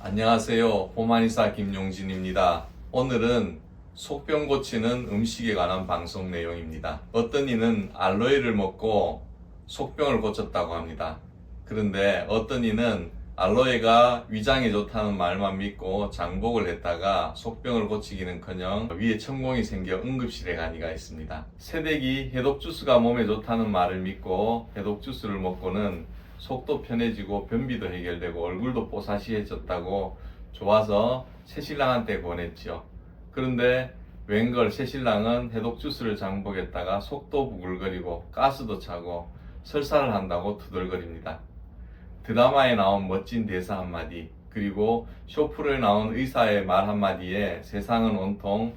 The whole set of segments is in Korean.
안녕하세요. 호만이사 김용진입니다. 오늘은 속병 고치는 음식에 관한 방송 내용입니다. 어떤 이는 알로에를 먹고 속병을 고쳤다고 합니다. 그런데 어떤 이는 알로에가 위장에 좋다는 말만 믿고 장복을 했다가 속병을 고치기는커녕 위에 천공이 생겨 응급실에 간 이가 있습니다. 새댁이 해독 주스가 몸에 좋다는 말을 믿고 해독 주스를 먹고는 속도 편해지고 변비도 해결되고 얼굴도 뽀사시해졌다고 좋아서 새신랑한테 권했지요. 그런데 웬걸 새신랑은 해독 주스를 장복했다가 속도 부글거리고 가스도 차고 설사를 한다고 투덜거립니다. 드라마에 나온 멋진 대사 한마디, 그리고 쇼프로에 나온 의사의 말 한마디에 세상은 온통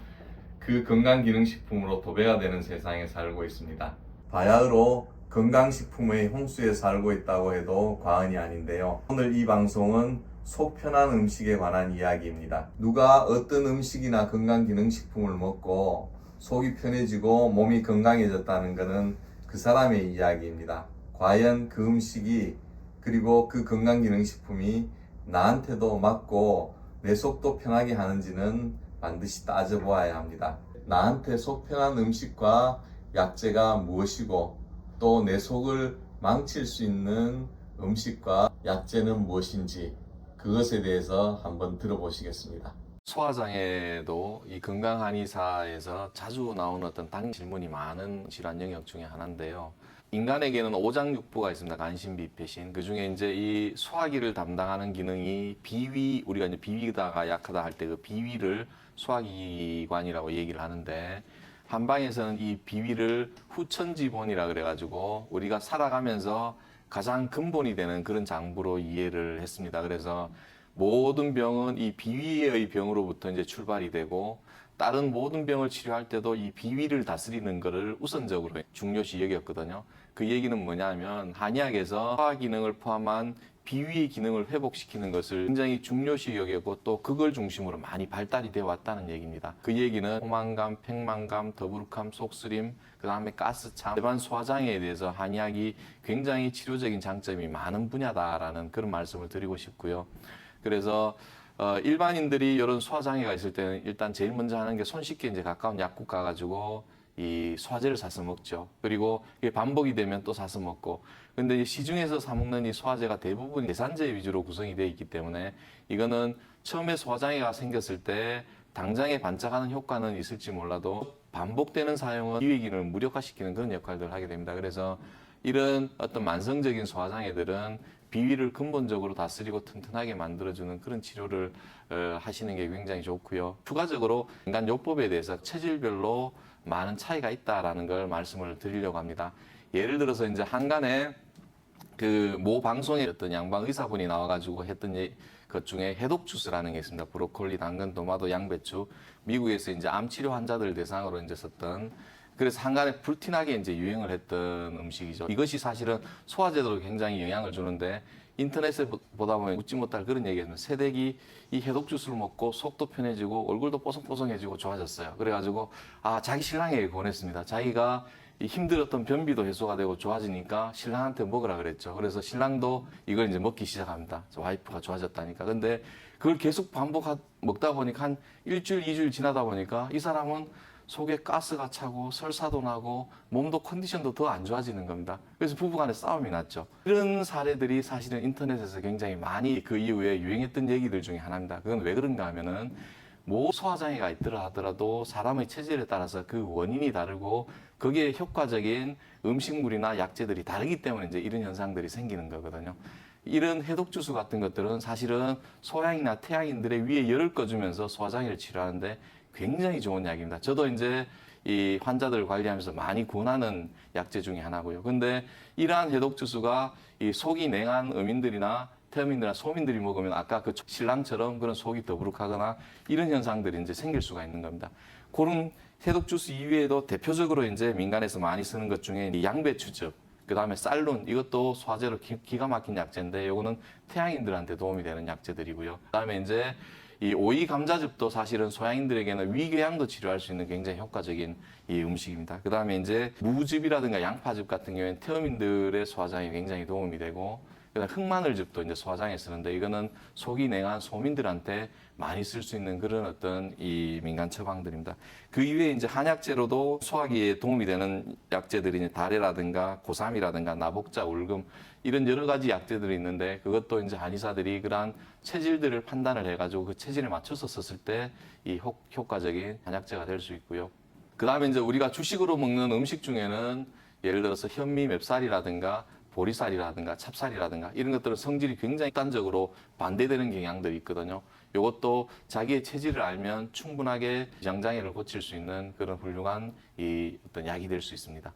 그 건강기능식품으로 도배가 되는 세상에 살고 있습니다. 바야흐로 건강식품의 홍수에 살고 있다고 해도 과언이 아닌데요. 오늘 이 방송은 속 편한 음식에 관한 이야기입니다. 누가 어떤 음식이나 건강기능식품을 먹고 속이 편해지고 몸이 건강해졌다는 것은 그 사람의 이야기입니다. 과연 그 음식이 그리고 그 건강기능식품이 나한테도 맞고 내 속도 편하게 하는지는 반드시 따져보아야 합니다. 나한테 속 편한 음식과 약재가 무엇이고 또 내 속을 망칠 수 있는 음식과 약재는 무엇인지 그것에 대해서 한번 들어보시겠습니다. 소화장애도 이 건강한의사에서 자주 나오는 어떤 당 질문이 많은 질환 영역 중에 하나인데요. 인간에게는 오장육부가 있습니다. 간신비, 폐신. 그 중에 이제 이 소화기를 담당하는 기능이 비위, 우리가 이제 비위가 약하다 할 때 그 비위를 소화기관이라고 얘기를 하는데, 한방에서는 이 비위를 후천지본이라 그래가지고 우리가 살아가면서 가장 근본이 되는 그런 장부로 이해를 했습니다. 그래서 모든 병은 이 비위의 병으로부터 이제 출발이 되고, 다른 모든 병을 치료할 때도 이 비위를 다스리는 것을 우선적으로 중요시 여겼거든요. 그 얘기는 뭐냐면 한의학에서 소화 기능을 포함한 비위 기능을 회복시키는 것을 굉장히 중요시 여겼고 또 그걸 중심으로 많이 발달이 되어 왔다는 얘기입니다. 그 얘기는 포만감, 팽만감, 더부룩함, 속쓰림, 그 다음에 가스참, 일반 소화장애에 대해서 한의학이 굉장히 치료적인 장점이 많은 분야다라는 그런 말씀을 드리고 싶고요. 그래서 일반인들이 이런 소화장애가 있을 때는 일단 제일 먼저 하는 게 손쉽게 이제 가까운 약국 가가지고 이 소화제를 사서 먹죠. 그리고 이게 반복이 되면 또 사서 먹고. 근데 시중에서 사 먹는 이 소화제가 대부분 계산제 위주로 구성이 되어 있기 때문에 이거는 처음에 소화장애가 생겼을 때 당장에 반짝하는 효과는 있을지 몰라도 반복되는 사용은 기능을 무력화시키는 그런 역할들을 하게 됩니다. 그래서 이런 어떤 만성적인 소화장애들은 비위를 근본적으로 다스리고 튼튼하게 만들어주는 그런 치료를 하시는 게 굉장히 좋고요. 추가적으로 인간 요법에 대해서 체질별로 많은 차이가 있다라는 걸 말씀을 드리려고 합니다. 예를 들어서 이제 한간에 그 모 방송에 어떤 양방 의사분이 나와가지고 했던 것 중에 해독 주스라는 게 있습니다. 브로콜리, 당근, 토마토, 양배추. 미국에서 이제 암 치료 환자들 대상으로 이제 썼던, 그래서 한간에 불티나게 이제 유행을 했던 음식이죠. 이것이 사실은 소화제도로 굉장히 영향을 주는데 인터넷에 보다 보면 웃지 못할 그런 얘기였는데, 새댁이 이 해독 주스를 먹고 속도 편해지고 얼굴도 뽀송뽀송해지고 좋아졌어요. 그래가지고 자기 신랑에게 권했습니다. 자기가 이 힘들었던 변비도 해소가 되고 좋아지니까 신랑한테 먹으라 그랬죠. 그래서 신랑도 이걸 이제 먹기 시작합니다. 와이프가 좋아졌다니까. 근데 그걸 계속 먹다 보니까 한 일주일, 이주일 지나다 보니까 이 사람은 속에 가스가 차고 설사도 나고 몸도 컨디션도 더 안 좋아지는 겁니다. 그래서 부부간에 싸움이 났죠. 이런 사례들이 사실은 인터넷에서 굉장히 많이 그 이후에 유행했던 얘기들 중에 하나입니다. 그건 왜 그런가 하면은 모 소화장애가 있더라 하더라도 사람의 체질에 따라서 그 원인이 다르고 거기에 효과적인 음식물이나 약재들이 다르기 때문에 이제 이런 현상들이 생기는 거거든요. 이런 해독 주스 같은 것들은 사실은 소양이나 태양인들의 위에 열을 꺼주면서 소화장애를 치료하는데 굉장히 좋은 약입니다. 저도 이제 이 환자들을 관리하면서 많이 권하는 약재 중에 하나고요. 근데 이러한 해독 주스가 이 속이 냉한 어민들이나 태어민들이나 소민들이 먹으면 아까 그 신랑처럼 그런 속이 더부룩하거나 이런 현상들이 이제 생길 수가 있는 겁니다. 그런 해독 주스 이외에도 대표적으로 이제 민간에서 많이 쓰는 것 중에 이 양배추즙, 그 다음에 쌀룬, 이것도 소화제로 기가 막힌 약재인데 이거는 태양인들한테 도움이 되는 약재들이고요. 그 다음에 이제 이 오이 감자즙도 사실은 소양인들에게는 위궤양도 치료할 수 있는 굉장히 효과적인 이 음식입니다. 그 다음에 이제 무즙이라든가 양파즙 같은 경우에는 태어민들의 소화장에 굉장히 도움이 되고, 그다음 흑마늘즙도 이제 소화장에 쓰는데 이거는 속이 냉한 소민들한테 많이 쓸 수 있는 그런 어떤 이 민간 처방들입니다. 그 이외에 이제 한약재로도 소화기에 도움이 되는 약재들이 이제 다래라든가 고삼이라든가 나복자, 울금 이런 여러 가지 약재들이 있는데 그것도 이제 한의사들이 그러한 체질들을 판단을 해가지고 그 체질에 맞춰서 썼을 때 이 효과적인 한약재가 될 수 있고요. 그 다음에 이제 우리가 주식으로 먹는 음식 중에는 예를 들어서 현미 맵쌀이라든가 보리쌀이라든가 찹쌀이라든가 이런 것들은 성질이 굉장히 극단적으로 반대되는 경향들이 있거든요. 이것도 자기의 체질을 알면 충분하게 위장장애를 고칠 수 있는 그런 훌륭한 이 어떤 약이 될 수 있습니다.